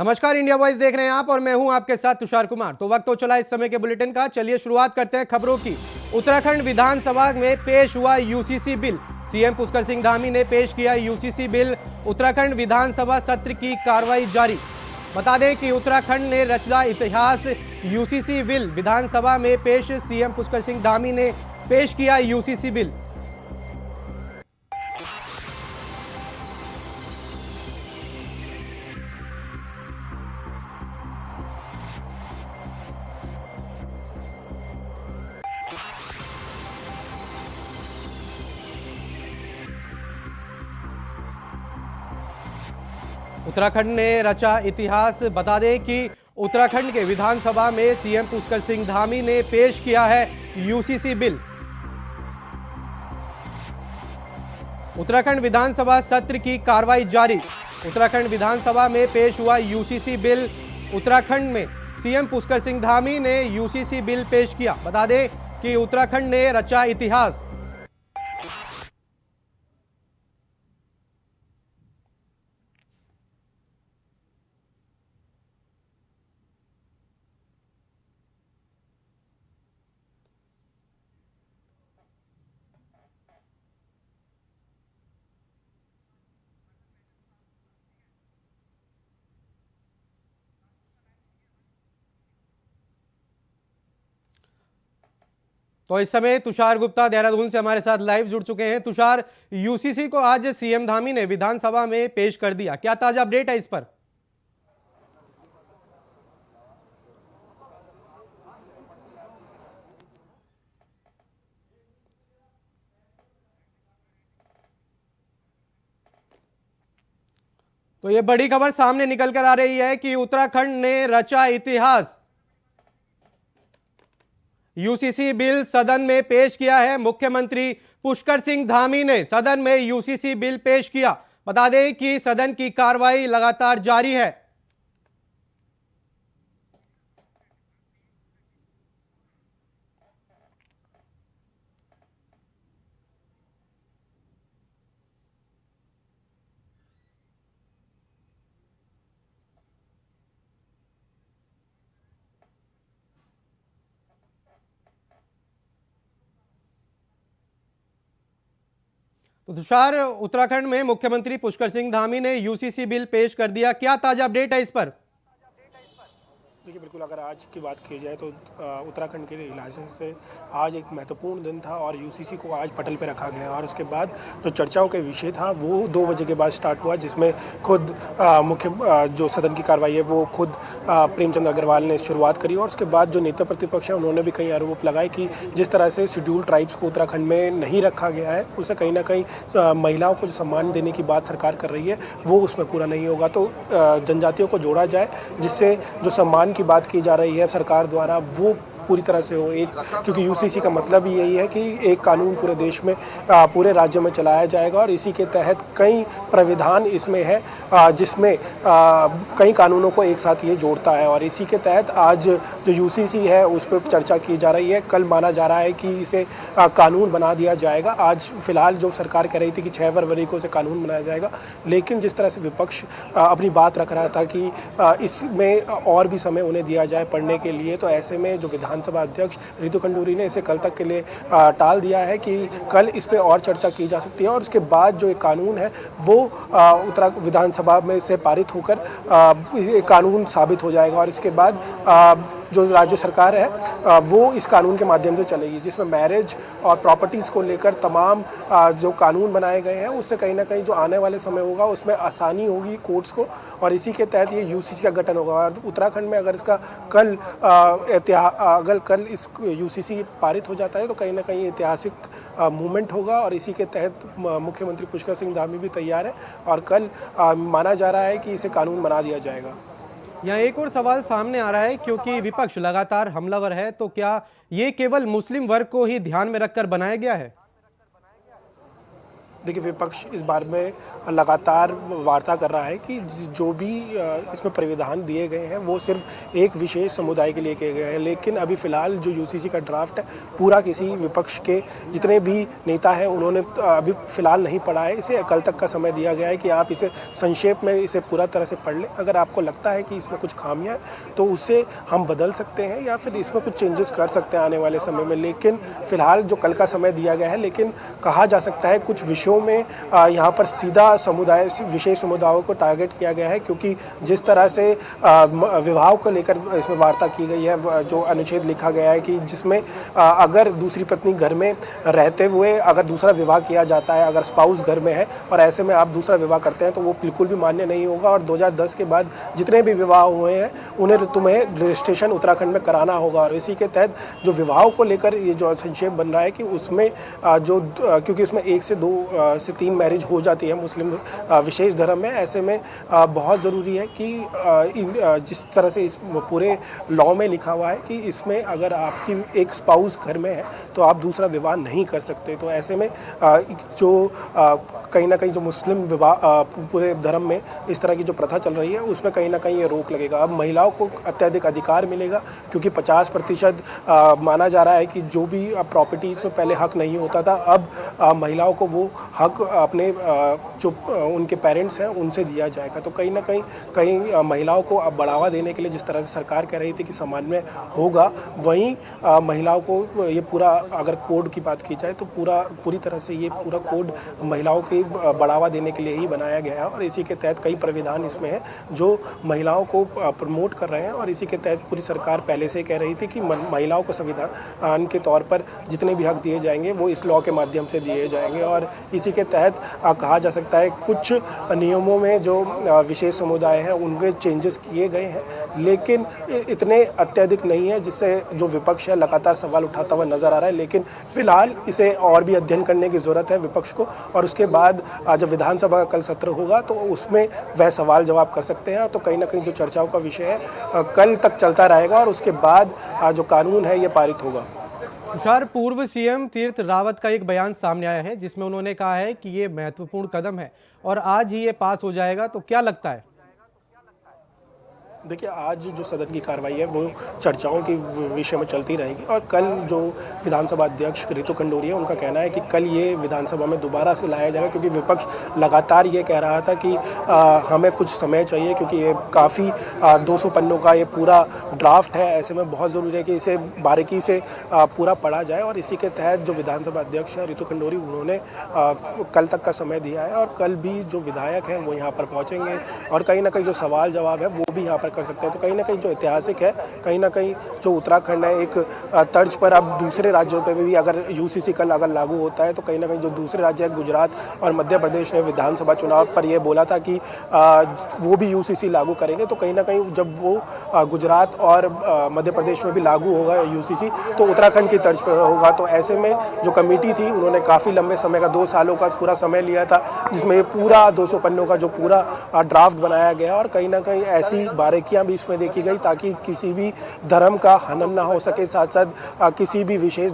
नमस्कार, India voice देख रहे हैं आप और मैं हूं आपके साथ तुषार कुमार। तो वक्त हो चला इस समय के बुलेटिन का। चलिए शुरुआत करते हैं खबरों की। उत्तराखंड विधानसभा में पेश हुआ UCC bill. CM Pushkar Singh Dhami ने पेश किया यूसीसी बिल। उत्तराखंड विधानसभा सत्र की कार्रवाई जारी। बता दें कि उत्तराखंड ने रचा इतिहास, यूसीसी बिल विधानसभा में पेश। सीएम पुष्कर सिंह धामी ने पेश किया यूसीसी बिल। उत्तराखंड ने रचा इतिहास। बता दें कि उत्तराखंड के विधानसभा में सीएम पुष्कर सिंह धामी ने पेश किया है यूसीसी बिल। उत्तराखंड विधानसभा सत्र की कार्रवाई जारी। उत्तराखंड विधानसभा में पेश हुआ यूसीसी बिल। उत्तराखंड में सीएम पुष्कर सिंह धामी ने यूसीसी बिल पेश किया। बता दें कि उत्तराखंड ने रचा इतिहास। तो इस समय तुषार गुप्ता देहरादून से हमारे साथ लाइव जुड़ चुके हैं। तुषार, यूसीसी को आज सीएम धामी ने विधानसभा में पेश कर दिया, क्या ताजा अपडेट है इस पर? तो ये बड़ी खबर सामने निकल कर आ रही है कि उत्तराखंड ने रचा इतिहास। यूसीसी बिल सदन में पेश किया है। मुख्यमंत्री पुष्कर सिंह धामी ने सदन में यूसीसी बिल पेश किया। बता दें कि सदन की कार्रवाई लगातार जारी है। तो तुषार, उत्तराखंड में मुख्यमंत्री पुष्कर सिंह धामी ने यूसीसी बिल पेश कर दिया, क्या ताजा अपडेट है इस पर? देखिए, बिल्कुल अगर आज की बात की जाए तो उत्तराखंड के लिहाज से आज एक महत्वपूर्ण दिन था और यूसीसी को आज पटल पे रखा गया। और उसके बाद जो चर्चाओं के विषय था वो 2 बजे के बाद स्टार्ट हुआ, जिसमें खुद मुख्य जो सदन की कार्रवाई है वो खुद प्रेमचंद अग्रवाल ने शुरुआत करी। और उसके बाद जो नेता प्रतिपक्ष है उन्होंने भी कई आरोप लगाए कि जिस तरह से शेड्यूल्ड ट्राइब्स को उत्तराखंड में नहीं रखा गया है, उससे कहीं ना कहीं महिलाओं को जो सम्मान देने की बात सरकार कर रही है वो उसमें पूरा नहीं होगा। तो जनजातियों को जोड़ा जाए, जिससे जो सम्मान की बात की जा रही है सरकार द्वारा वो पूरी तरह से हो। एक क्योंकि यूसीसी का मतलब ही यही है कि एक कानून पूरे देश में पूरे राज्य में चलाया जाएगा और इसी के तहत कई प्राविधान इसमें है, जिसमें कई कानूनों को एक साथ ये जोड़ता है। और इसी के तहत आज जो यूसीसी है उस पर चर्चा की जा रही है। कल माना जा रहा है कि इसे कानून बना दिया जाएगा। आज फिलहाल जो सरकार कह रही थी कि 6 फरवरी को इसे कानून बनाया जाएगा, लेकिन जिस तरह से विपक्ष अपनी बात रख रहा था कि इसमें और भी समय उन्हें दिया जाए पढ़ने के लिए, तो ऐसे में जो विधानसभा अध्यक्ष रितु खंडूरी ने इसे कल तक के लिए टाल दिया है कि कल इस पे और चर्चा की जा सकती है। और उसके बाद जो एक कानून है वो उत्तराखंड विधानसभा में से पारित होकर कानून साबित हो जाएगा। और इसके बाद जो राज्य सरकार है वो इस कानून के माध्यम से चलेगी, जिसमें मैरिज और प्रॉपर्टीज़ को लेकर तमाम जो कानून बनाए गए हैं उससे कहीं ना कहीं जो आने वाले समय होगा उसमें आसानी होगी कोर्ट्स को। और इसी के तहत ये यूसीसी का गठन होगा। और उत्तराखंड में अगर इसका कल इस यूसीसी पारित हो जाता है तो कहीं ना कहीं ऐतिहासिक मूवमेंट होगा। और इसी के तहत मुख्यमंत्री पुष्कर सिंह धामी भी तैयार है और कल माना जा रहा है कि इसे कानून बना दिया जाएगा। यहाँ एक और सवाल सामने आ रहा है, क्योंकि विपक्ष लगातार हमलावर है, तो क्या ये केवल मुस्लिम वर्ग को ही ध्यान में रखकर बनाया गया है? देखिए, विपक्ष इस बारे में लगातार वार्ता कर रहा है कि जो भी इसमें प्राविधान दिए गए हैं वो सिर्फ एक विशेष समुदाय के लिए किए गए हैं, लेकिन अभी फ़िलहाल जो यूसीसी का ड्राफ्ट है पूरा किसी विपक्ष के जितने भी नेता हैं उन्होंने अभी फ़िलहाल नहीं पढ़ा है। इसे कल तक का समय दिया गया है कि आप इसे संक्षेप में इसे पूरा तरह से पढ़ लें। अगर आपको लगता है कि इसमें कुछ खामियाँ हैं तो उसे हम बदल सकते हैं या फिर इसमें कुछ चेंजेस कर सकते हैं आने वाले समय में, लेकिन फ़िलहाल जो कल का समय दिया गया है। लेकिन कहा जा सकता है कुछ विषयों में यहाँ पर सीधा समुदाय विशेष समुदायों को टारगेट किया गया है, क्योंकि जिस तरह से विवाह को लेकर इसमें वार्ता की गई है, जो अनुच्छेद लिखा गया है कि जिसमें अगर दूसरी पत्नी घर में रहते हुए अगर दूसरा विवाह किया जाता है, अगर स्पाउस घर में है और ऐसे में आप दूसरा विवाह करते हैं तो वो बिल्कुल भी मान्य नहीं होगा। और 2010 के बाद जितने भी विवाह हुए हैं उन्हें तुम्हें रजिस्ट्रेशन उत्तराखंड में कराना होगा। और इसी के तहत जो विवाह को लेकर ये जो संक्षेप बन रहा है कि उसमें क्योंकि उसमें 1 से 2 से 3 मैरिज हो जाती है मुस्लिम विशेष धर्म में, ऐसे में बहुत ज़रूरी है कि जिस तरह से इस पूरे लॉ में लिखा हुआ है कि इसमें अगर आपकी एक स्पाउस घर में है तो आप दूसरा विवाह नहीं कर सकते। तो ऐसे में जो कहीं ना कहीं जो मुस्लिम विवाह पूरे धर्म में इस तरह की जो प्रथा चल रही है उसमें कहीं ना कहीं ये रोक लगेगा। अब महिलाओं को अत्यधिक अधिकार मिलेगा, क्योंकि 50% माना जा रहा है कि जो भी प्रॉपर्टीज़ में पहले हक नहीं होता था, अब महिलाओं को वो हक अपने जो उनके पेरेंट्स हैं उनसे दिया जाएगा। तो कहीं ना कहीं महिलाओं को अब बढ़ावा देने के लिए जिस तरह से सरकार कह रही थी कि सामान्य होगा, वहीं महिलाओं को ये पूरा अगर कोड की बात की जाए तो पूरी तरह से ये पूरा कोड महिलाओं के बढ़ावा देने के लिए ही बनाया गया है। और इसी के तहत कई प्राविधान इसमें है जो महिलाओं को प्रमोट कर रहे हैं। और इसी के तहत पूरी सरकार पहले से कह रही थी कि महिलाओं को संविधान के तौर पर जितने भी हक दिए जाएंगे वो इस लॉ के माध्यम से दिए जाएंगे। और इसी के तहत कहा जा सकता है कुछ नियमों में जो विशेष समुदाय हैं उनके चेंजेस किए गए हैं, लेकिन इतने अत्यधिक नहीं है जिससे जो विपक्ष है लगातार सवाल उठाता हुआ नजर आ रहा है। लेकिन फिलहाल इसे और भी अध्ययन करने की ज़रूरत है विपक्ष को, और उसके बाद जब विधानसभा का कल सत्र होगा तो उसमें वह सवाल जवाब कर सकते हैं। तो कहीं ना कहीं जो चर्चाओं का विषय है कल तक चलता रहेगा और उसके बाद जो कानून है ये पारित होगा। तुषार, पूर्व सीएम तीर्थ रावत का एक बयान सामने आया है जिसमें उन्होंने कहा है कि ये महत्वपूर्ण कदम है और आज ही ये पास हो जाएगा, तो क्या लगता है? देखिए, आज जो सदन की कार्रवाई है वो चर्चाओं के विषय में चलती रहेगी। और कल जो विधानसभा अध्यक्ष रितु खंडूरी उनका कहना है कि कल ये विधानसभा में दोबारा से लाया जाएगा, क्योंकि विपक्ष लगातार ये कह रहा था कि हमें कुछ समय चाहिए, क्योंकि ये काफ़ी 200 पन्नों का ये पूरा ड्राफ्ट है। ऐसे में बहुत ज़रूरी है कि इसे बारीकी से पूरा पढ़ा जाए। और इसी के तहत जो विधानसभा अध्यक्ष है रितु खंडूरी उन्होंने कल तक का समय दिया है और कल भी जो विधायक हैं वो यहाँ पर पहुँचेंगे और कहीं ना कहीं जो सवाल जवाब है वो भी यहाँ पर कर सकते हैं। तो कहीं ना कहीं जो ऐतिहासिक है, कहीं ना कहीं जो उत्तराखंड है एक तर्ज पर अब दूसरे राज्यों पे भी अगर यूसीसी कल अगर लागू होता है तो कहीं ना कहीं जो दूसरे राज्य है गुजरात और मध्य प्रदेश ने विधानसभा चुनाव पर यह बोला था कि वो भी यूसीसी लागू करेंगे। तो कहीं ना कहीं जब वो गुजरात और मध्य प्रदेश में भी लागू होगा यूसीसी तो उत्तराखंड की तर्ज पर होगा। तो ऐसे में जो कमेटी थी उन्होंने काफ़ी लंबे समय का 2 सालों का पूरा समय लिया था, जिसमें ये पूरा 200 पन्नों का जो पूरा ड्राफ्ट बनाया गया और कहीं ना कहीं ऐसी बारीकियां भी इसमें देखी गई ताकि किसी भी धर्म का हनन ना हो सके, साथ साथ किसी भी विशेष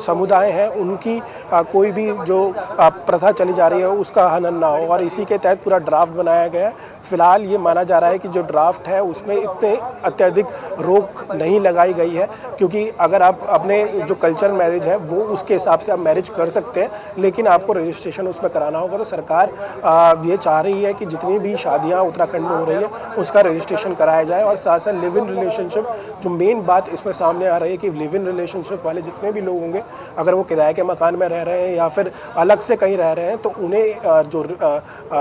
समुदाय हैं उनकी कोई भी जो प्रथा चली जा रही है उसका हनन ना हो। और इसी के तहत पूरा ड्राफ्ट बनाया गया। फिलहाल ये माना जा रहा है कि जो ड्राफ्ट है उसमें इतने अत्यधिक रोक नहीं लगाई गई है, क्योंकि अगर आप अपने जो कल्चर मैरिज है वो उसके हिसाब से आप मैरिज कर सकते हैं, लेकिन आपको रजिस्ट्रेशन उसमें कराना होगा। तो सरकार ये चाह रही है कि जितनी भी शादियाँ उत्तराखंड में हो रही है उसका रजिस्ट्रेशन कराया जाए। और साथ साथ लिव इन रिलेशनशिप, जो मेन बात इसमें सामने आ रही है कि लिव इन रिलेशनशिप वाले जितने भी लोग होंगे, अगर वो किराए के मकान में रह रहे हैं या फिर अलग से कहीं रह रहे हैं, तो उन्हें जो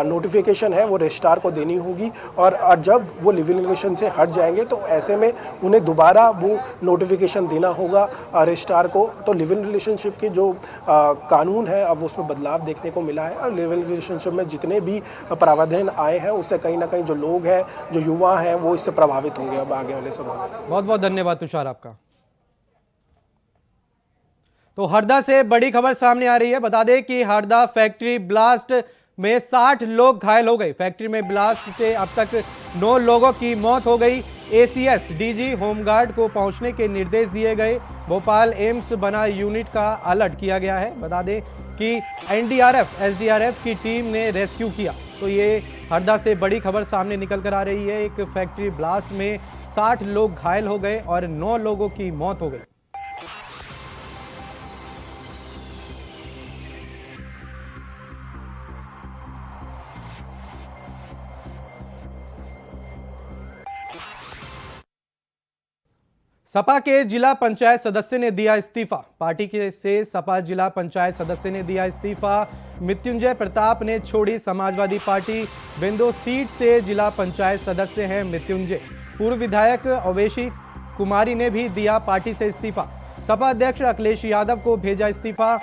नोटिफिकेशन है वो रजिस्ट्रार को देनी होगी। और जब वो लिव इन रिलेशन से हट जाएंगे तो ऐसे में उन्हें दोबारा वो नोटिफिकेशन देना होगा रजिस्ट्रार को। तो लिव इन रिलेशनशिप के जो कानून है अब उसमें बदलाव देखने को मिला है और लिव इन रिलेशनशिप में जितने भी प्रावधान आए हैं उससे कहीं ना कहीं जो लोग हैं, जो युवा हैं, वो इससे प्रभावित होंगे अब आगे वाले समय में। बहुत बहुत धन्यवाद तुषार आपका। तो हरदा से बड़ी खबर सामने आ रही है। बता दें कि हरदा फैक्ट्री ब्लास्ट में 60 लोग घायल हो गए। फैक्ट्री में ब्लास्ट से अब तक 9 लोगों की मौत हो गई। एसीएस डीजी होमगार्ड को पहुंचने के निर्देश दिए गए। भोपाल एम्स बना यूनिट का अलर्ट किया गया है। बता दें कि एनडीआरएफ एसडीआरएफ की टीम ने रेस्क्यू किया। तो ये हरदा से बड़ी खबर सामने निकल कर आ रही है। एक फैक्ट्री ब्लास्ट में 60 लोग घायल हो गए और 9 लोगों की मौत हो गई। सपा के जिला पंचायत सदस्य ने दिया इस्तीफा। पार्टी के से सपा जिला पंचायत सदस्य ने दिया इस्तीफा। मृत्युंजय प्रताप ने छोड़ी समाजवादी पार्टी। बिंदो सीट से जिला पंचायत सदस्य हैं मृत्युंजय। पूर्व विधायक अवेशी कुमारी ने भी दिया पार्टी से इस्तीफा। सपा अध्यक्ष अखिलेश यादव को भेजा इस्तीफा।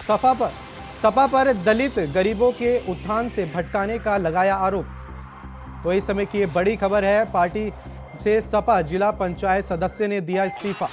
सपा पर दलित गरीबों के उत्थान से भटकाने का लगाया आरोप। तो इस समय की ये बड़ी खबर है, पार्टी से सपा जिला पंचायत सदस्य ने दिया इस्तीफा।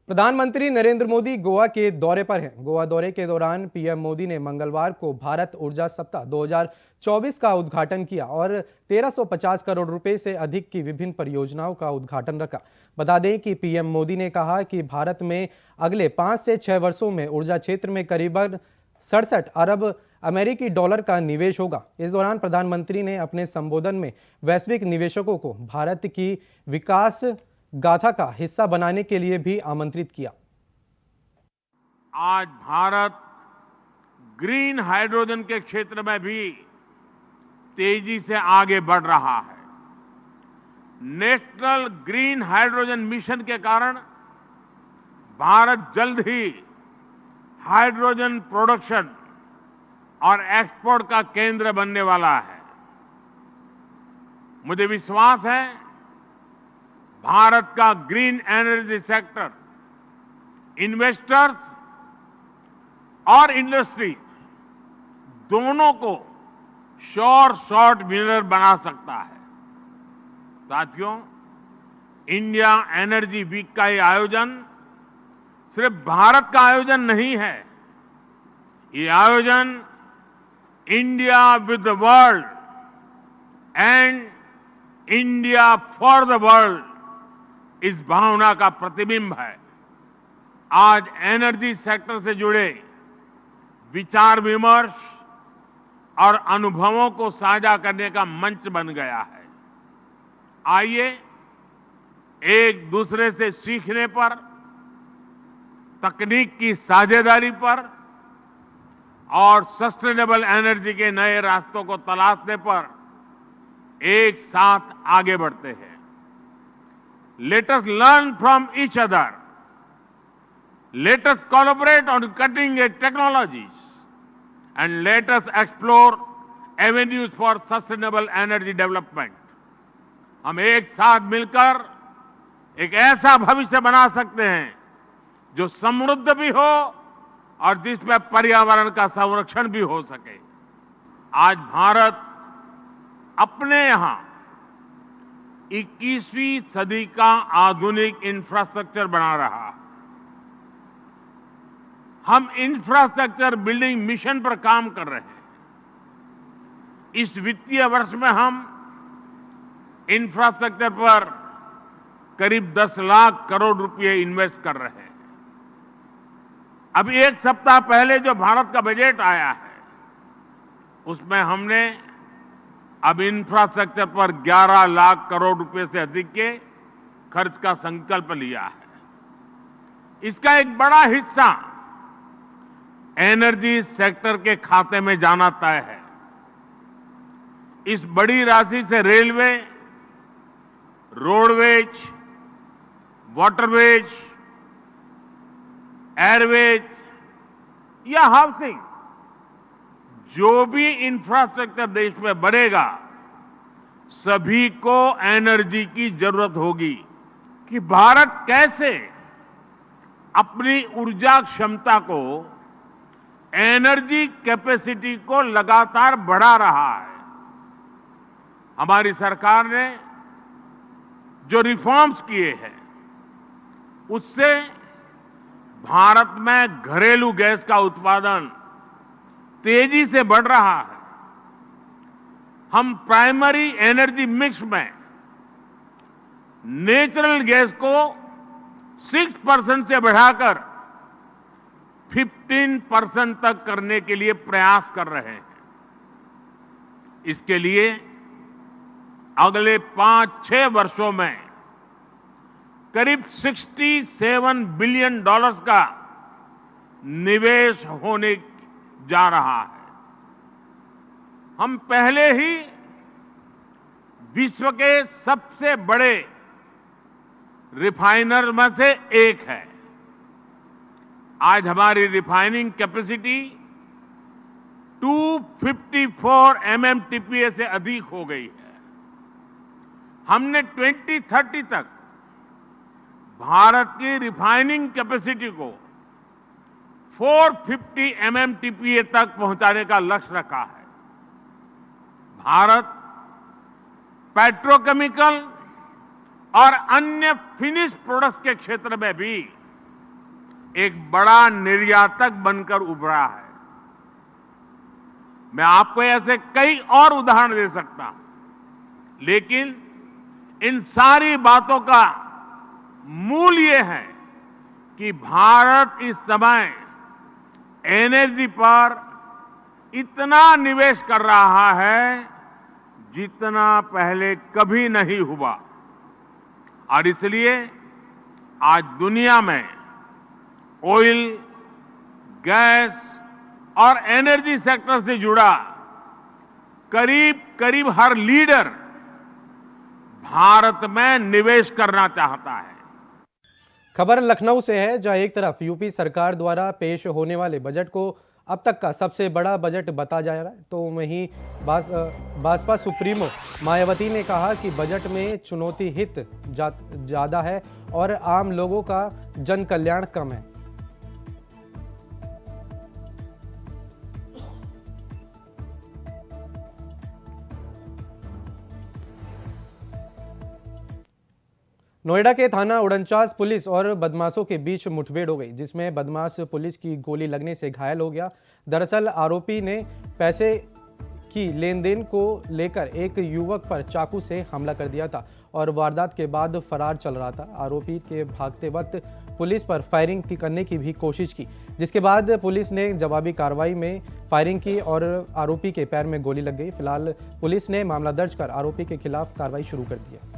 प्रधानमंत्री नरेंद्र मोदी गोवा के दौरे पर हैं। गोवा दौरे के दौरान पीएम मोदी ने मंगलवार को भारत ऊर्जा सप्ताह 2024 का उद्घाटन किया और 1350 करोड़ रुपए से अधिक की विभिन्न परियोजनाओं का उद्घाटन रखा। बता दें कि पीएम मोदी ने कहा कि भारत में अगले 5 से 6 वर्षों में ऊर्जा क्षेत्र में करीबन 67 अरब अमेरिकी डॉलर का निवेश होगा। इस दौरान प्रधानमंत्री ने अपने संबोधन में वैश्विक निवेशकों को भारत की विकास गाथा का हिस्सा बनाने के लिए भी आमंत्रित किया। आज भारत ग्रीन हाइड्रोजन के क्षेत्र में भी तेजी से आगे बढ़ रहा है। नेशनल ग्रीन हाइड्रोजन मिशन के कारण भारत जल्द ही हाइड्रोजन प्रोडक्शन और एक्सपोर्ट का केंद्र बनने वाला है। मुझे विश्वास है भारत का ग्रीन एनर्जी सेक्टर इन्वेस्टर्स और इंडस्ट्री दोनों को श्योर शॉर्ट विनर बना सकता है। साथियों, इंडिया एनर्जी वीक का ये आयोजन सिर्फ भारत का आयोजन नहीं है। ये आयोजन India with the world and India for the world इस भावना का प्रतिबिंब है। आज एनर्जी सेक्टर से जुड़े विचार विमर्श और अनुभवों को साझा करने का मंच बन गया है। आइए एक दूसरे से सीखने पर, तकनीक की साझेदारी पर और सस्टेनेबल एनर्जी के नए रास्तों को तलाशने पर एक साथ आगे बढ़ते हैं। Let us learn from each other, let us collaborate on cutting edge technologies and let us explore avenues for sustainable energy development. हम एक साथ मिलकर एक ऐसा भविष्य बना सकते हैं जो समृद्ध भी हो और जिसमें पर्यावरण का संरक्षण भी हो सके। आज भारत अपने यहां 21वीं सदी का आधुनिक इंफ्रास्ट्रक्चर बना रहा है। हम इंफ्रास्ट्रक्चर बिल्डिंग मिशन पर काम कर रहे हैं। इस वित्तीय वर्ष में हम इंफ्रास्ट्रक्चर पर करीब 10 लाख करोड़ रुपए इन्वेस्ट कर रहे हैं। अभी एक सप्ताह पहले जो भारत का बजट आया है उसमें हमने अब इंफ्रास्ट्रक्चर पर 11 लाख करोड़ रुपए से अधिक के खर्च का संकल्प लिया है। इसका एक बड़ा हिस्सा एनर्जी सेक्टर के खाते में जाना तय है। इस बड़ी राशि से रेलवे, रोडवेज, वाटरवेज, एयरवेज या हाउसिंग, जो भी इंफ्रास्ट्रक्चर देश में बनेगा सभी को एनर्जी की जरूरत होगी। कि भारत कैसे अपनी ऊर्जा क्षमता को, एनर्जी कैपेसिटी को लगातार बढ़ा रहा है। हमारी सरकार ने जो रिफॉर्म्स किए हैं उससे भारत में घरेलू गैस का उत्पादन तेजी से बढ़ रहा है। हम प्राइमरी एनर्जी मिक्स में नेचुरल गैस को 6% से बढ़ाकर 15% तक करने के लिए प्रयास कर रहे हैं। इसके लिए अगले 5-6 वर्षों में करीब $67 बिलियन का निवेश होने जा रहा है। हम पहले ही विश्व के सबसे बड़े रिफाइनर में से एक है। आज हमारी रिफाइनिंग कैपेसिटी 254 MMTPA से अधिक हो गई है। हमने 2030 तक भारत की रिफाइनिंग कैपेसिटी को 450 MMTPA तक पहुंचाने का लक्ष्य रखा है। भारत पेट्रोकेमिकल और अन्य फिनिश प्रोडक्ट्स के क्षेत्र में भी एक बड़ा निर्यातक बनकर उभरा है। मैं आपको ऐसे कई और उदाहरण दे सकता हूं, लेकिन इन सारी बातों का मूल ये है कि भारत इस समय एनर्जी पर इतना निवेश कर रहा है जितना पहले कभी नहीं हुआ, और इसलिए आज दुनिया में ऑयल, गैस और एनर्जी सेक्टर से जुड़ा करीब करीब हर लीडर भारत में निवेश करना चाहता है। खबर लखनऊ से है, जहां एक तरफ यूपी सरकार द्वारा पेश होने वाले बजट को अब तक का सबसे बड़ा बजट बता जा रहा है, तो वहीं भाजपा सुप्रीमो मायावती ने कहा कि बजट में चुनौती हित ज्यादा है और आम लोगों का जन कल्याण कम है। नोएडा के थाना उड़नचास पुलिस और बदमाशों के बीच मुठभेड़ हो गई, जिसमें बदमाश पुलिस की गोली लगने से घायल हो गया। दरअसल आरोपी ने पैसे की लेन देन को लेकर एक युवक पर चाकू से हमला कर दिया था और वारदात के बाद फरार चल रहा था। आरोपी के भागते वक्त पुलिस पर फायरिंग करने की भी कोशिश की, जिसके बाद पुलिस ने जवाबी कार्रवाई में फायरिंग की और आरोपी के पैर में गोली लग गई। फिलहाल पुलिस ने मामला दर्ज कर आरोपी के खिलाफ कार्रवाई शुरू कर दी है।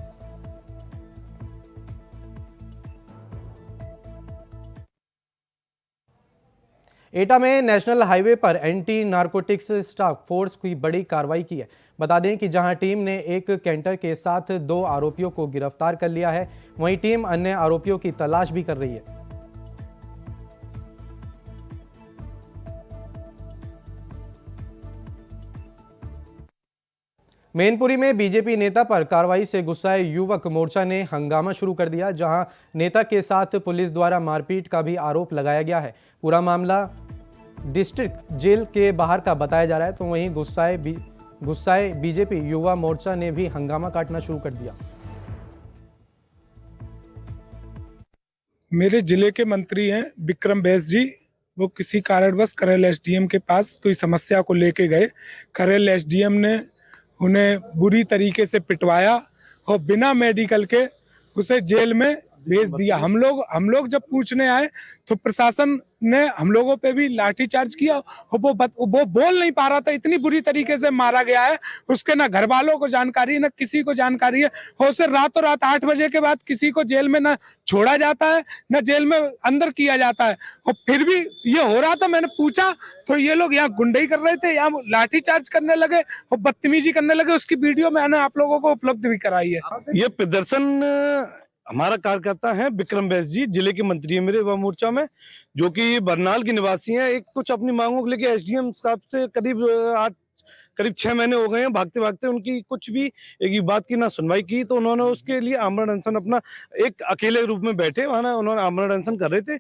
एटा में नेशनल हाईवे पर एंटी नारकोटिक्स टास्क फोर्स की बड़ी कार्रवाई की है। बता दें कि जहां टीम ने एक कैंटर के साथ 2 आरोपियों को गिरफ्तार कर लिया है, वहीं टीम अन्य आरोपियों की तलाश भी कर रही है। मैनपुरी में बीजेपी नेता पर कार्रवाई से गुस्साए युवक मोर्चा ने हंगामा शुरू कर दिया, जहां नेता के साथ पुलिस द्वारा मारपीट का भी आरोप लगाया गया है। पूरा मामला डिस्ट्रिक्ट जेल के बाहर का बताया जा रहा है, तो वहीं गुस्साए बीजेपी युवा मोर्चा ने भी हंगामा काटना शुरू कर दिया। मेरे जिले के मंत्री हैं विक्रम बैस जी, वो किसी कारणवश करेल एसडीएम के पास कोई समस्या को लेके गए। करेल एसडीएम ने उन्हें बुरी तरीके से पिटवाया और बिना मेडिकल के उसे जेल में भेज दिया। हम लोग जब पूछने आए तो प्रशासन ने हम लोगों पे भी लाठीचार्ज किया और वो बोल नहीं पा रहा था, इतनी बुरी तरीके से मारा गया है। उसके ना घर वालों को जानकारी है, ना किसी को जानकारी है। और उसे रातों रात 8 बजे के बाद किसी को जेल में ना छोड़ा जाता है, ना जेल में अंदर किया जाता है। और फिर भी ये हो रहा था। मैंने पूछा तो ये लोग यहाँ गुंडई कर रहे थे, यहाँ लाठीचार्ज करने लगे और बदतमीजी करने लगे। उसकी वीडियो मैंने आप लोगों को उपलब्ध भी कराई है। ये प्रदर्शन हमारा कार्यकर्ता है विक्रम बैस जी, जिले के मंत्री है मेरे युवा मोर्चा में, जो कि बरनाल के निवासी हैं। एक कुछ अपनी मांगों को लेके एसडीएम साहब से करीब 6 महीने हो गए हैं भागते भागते, उनकी कुछ भी एक बात की ना सुनवाई की। तो उन्होंने उसके लिए आमरण अनशन अपना एक अकेले रूप में बैठे वहां उन्होंने आमरण अनशन कर रहे थे।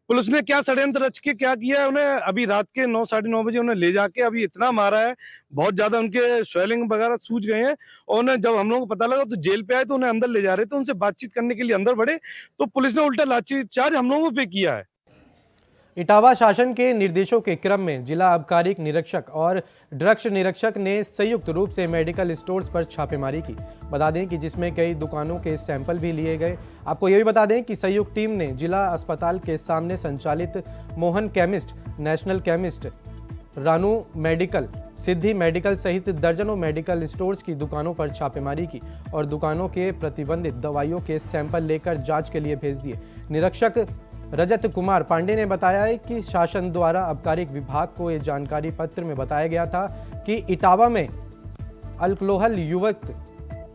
पुलिस ने क्या षड्यंत्र रच के क्या किया है, उन्हें अभी रात के 9 साढ़े 9 बजे उन्हें ले जाके अभी इतना मारा है, बहुत ज्यादा उनके स्वेलिंग वगैरह सूज गए हैं। और उन्हें जब हम लोगों को पता लगा तो जेल पे आए तो उन्हें अंदर ले जा रहे थे, उनसे बातचीत करने के लिए अंदर बढ़े तो पुलिस ने उल्टा लाठीचार्ज हम लोगों पे किया है। इटावा शासन के निर्देशों के क्रम में जिला आबकारी निरीक्षक और ड्रग्स निरीक्षक ने संयुक्त रूप से मेडिकल स्टोर्स पर छापेमारी की। बता दें कि जिसमें कई दुकानों के सैंपल भी लिए गए। आपको यह भी बता दें कि संयुक्त टीम ने जिला अस्पताल के सामने संचालित Mohan chemist, national chemist, Ranu medical, Siddhi medical सहित दर्जनों मेडिकल स्टोर्स की दुकानों पर छापेमारी की और दुकानों के प्रतिबंधित दवाइयों के सैंपल लेकर जांच के लिए भेज दिए। निरीक्षक रजत कुमार पांडे ने बताया है कि शासन द्वारा आबकारी विभाग को यह जानकारी पत्र में बताया गया था कि इटावा में अल्कोहल युक्त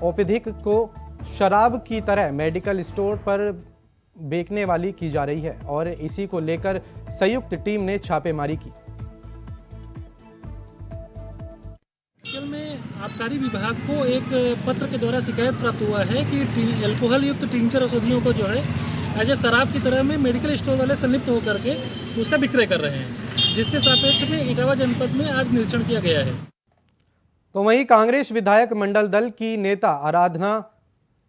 औषधि को शराब की तरह मेडिकल स्टोर पर बेचने वाली की जा रही है और इसी को लेकर संयुक्त टीम ने छापेमारी की। में आबकारी विभाग को एक पत्र के द्वारा शिकायत प्राप्त हुआ है कि अल्कोहल युक्त टिंचर औषधियों को जो है एज ए शराब की तरह में मेडिकल स्टोर वाले संलिप्त होकर के उसका विक्रय कर रहे हैं, जिसके सापेक्ष में इटावा जनपद में आज निरीक्षण किया गया है। तो वहीं कांग्रेस विधायक मंडल दल की नेता आराधना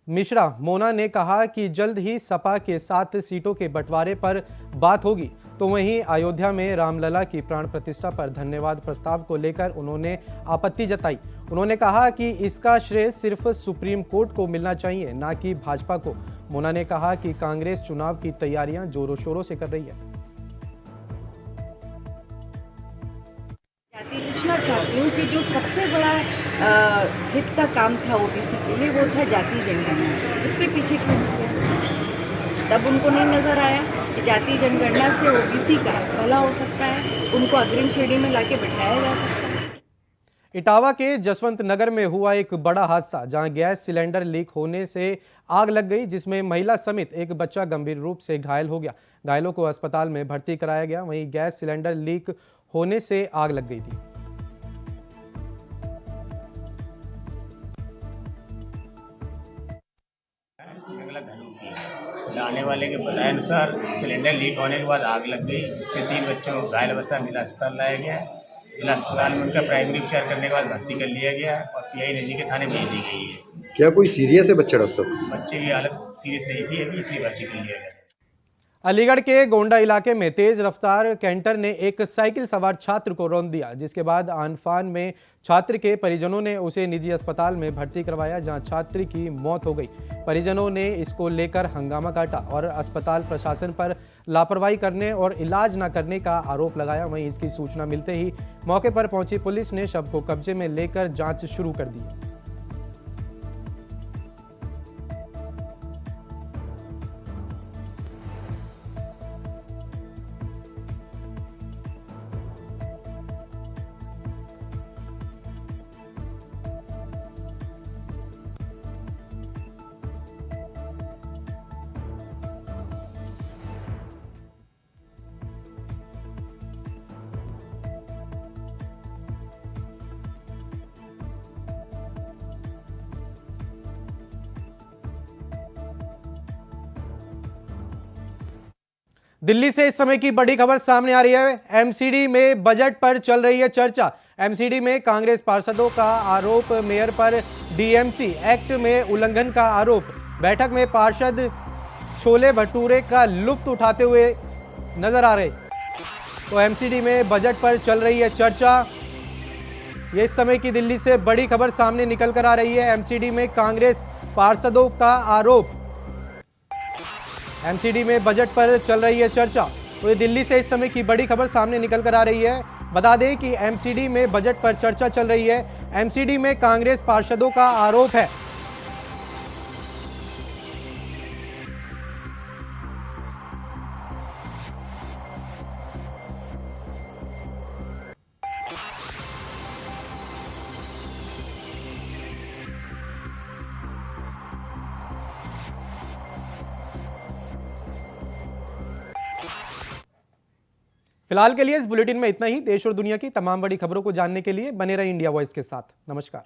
मिश्रा मोना ने कहा कि जल्द ही सपा के 7 सीटों के बंटवारे पर बात होगी। तो वहीं अयोध्या में रामलला की प्राण प्रतिष्ठा पर धन्यवाद प्रस्ताव को लेकर उन्होंने आपत्ति जताई। उन्होंने कहा कि इसका श्रेय सिर्फ सुप्रीम कोर्ट को मिलना चाहिए, ना कि भाजपा को। मोना ने कहा कि कांग्रेस चुनाव की तैयारियां जोरों शोरों से कर रही है। पूछना चाहती हूँ कि जो सबसे बड़ा हित का काम था ओबीसी के लिए वो था जातीय जनगणना, इसके पीछे क्यों किया? तब उनको नहीं नजर आया कि जातीय जनगणना से ओबीसी का भला हो सकता है, उनको अग्रिम श्रेणी में लाके बिठाया जा सकता है। इटावा के जसवंत नगर में हुआ एक बड़ा हादसा, जहां गैस सिलेंडर लीक होने से आग लग गई, जिसमें महिला समेत एक बच्चा गंभीर रूप से घायल हो गया। घायलों को अस्पताल में भर्ती कराया गया। वहीं गैस सिलेंडर लीक होने से आग लग गई थी। लाने वाले के बताए अनुसार सिलेंडर लीक होने के बाद आग लग गई, जिसमें 3 बच्चों को घायल अवस्था में जिला अस्पताल लाया गया है। जिला अस्पताल में उनका प्राइमरी उपचार करने के बाद भर्ती कर लिया गया है और पीआई नजदीक के थाने भेज दी गई है। क्या कोई सीरियस है बच्चा डॉक्टर साहब? बच्चे की हालत सीरियस नहीं थी अभी, इसलिए भर्ती कर लिया गया। अलीगढ़ के गोंडा इलाके में तेज रफ्तार कैंटर ने एक साइकिल सवार छात्र को रौंद दिया, जिसके बाद आनफान में छात्र के परिजनों ने उसे निजी अस्पताल में भर्ती करवाया, जहां छात्र की मौत हो गई। परिजनों ने इसको लेकर हंगामा काटा और अस्पताल प्रशासन पर लापरवाही करने और इलाज न करने का आरोप लगाया। वहीं इसकी सूचना मिलते ही मौके पर पहुंची पुलिस ने शव को कब्जे में लेकर जांच शुरू कर दी। दिल्ली से इस समय की बड़ी खबर सामने आ रही है। एमसीडी में बजट पर चल रही है चर्चा। एमसीडी में कांग्रेस पार्षदों का आरोप, मेयर पर डीएमसी एक्ट में उल्लंघन का आरोप। बैठक में पार्षद छोले भटूरे का लुत्फ उठाते हुए नजर आ रहे। तो एमसीडी में बजट पर चल रही है चर्चा। ये इस समय की दिल्ली से बड़ी खबर सामने निकल कर आ रही है। एमसीडी में कांग्रेस पार्षदों का आरोप। एमसीडी में बजट पर चल रही है चर्चा। तो ये दिल्ली से इस समय की बड़ी खबर सामने निकल कर आ रही है। बता दें कि एमसीडी में बजट पर चर्चा चल रही है। एमसीडी में कांग्रेस पार्षदों का आरोप है। फिलहाल के लिए इस बुलेटिन में इतना ही। देश और दुनिया की तमाम बड़ी खबरों को जानने के लिए बने रहे इंडिया वॉइस के साथ। नमस्कार।